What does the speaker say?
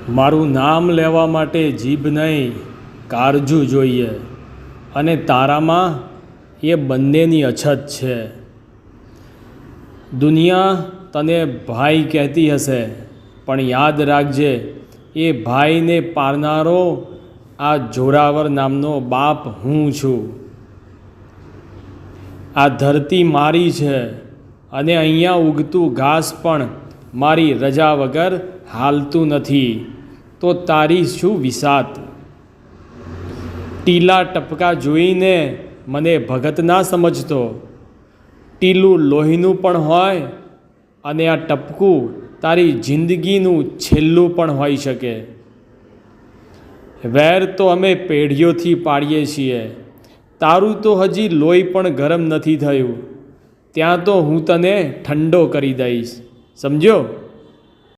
મારું નામ લેવા માટે જીભ નહીં, કાળજું જોઈએ, અને તારામાં એ બંનેની અછત છે. દુનિયા તને ભાઈ કહેતી હશે, પણ યાદ રાખજે, એ ભાઈને પારનારો આ જોરાવર નામનો બાપ હું છું. આ ધરતી મારી છે, અને અહીંયા ઉગતું ઘાસ પણ મારી રજા વગર હાલતું નથી, તો તારી શું વિસાત? ટીલા ટપકા જોઈને મને ભગત ના સમજતો. ટીલું લોહીનું પણ હોય, અને આ ટપકું તારી જિંદગીનું છેલ્લું પણ હોઈ શકે. વેર તો અમે પેઢીઓથી પાડીએ છીએ. તારું તો હજી લોહી પણ ગરમ નથી થયું, ત્યાં તો હું તને ઠંડો કરી દઈશ, સમજ્યો?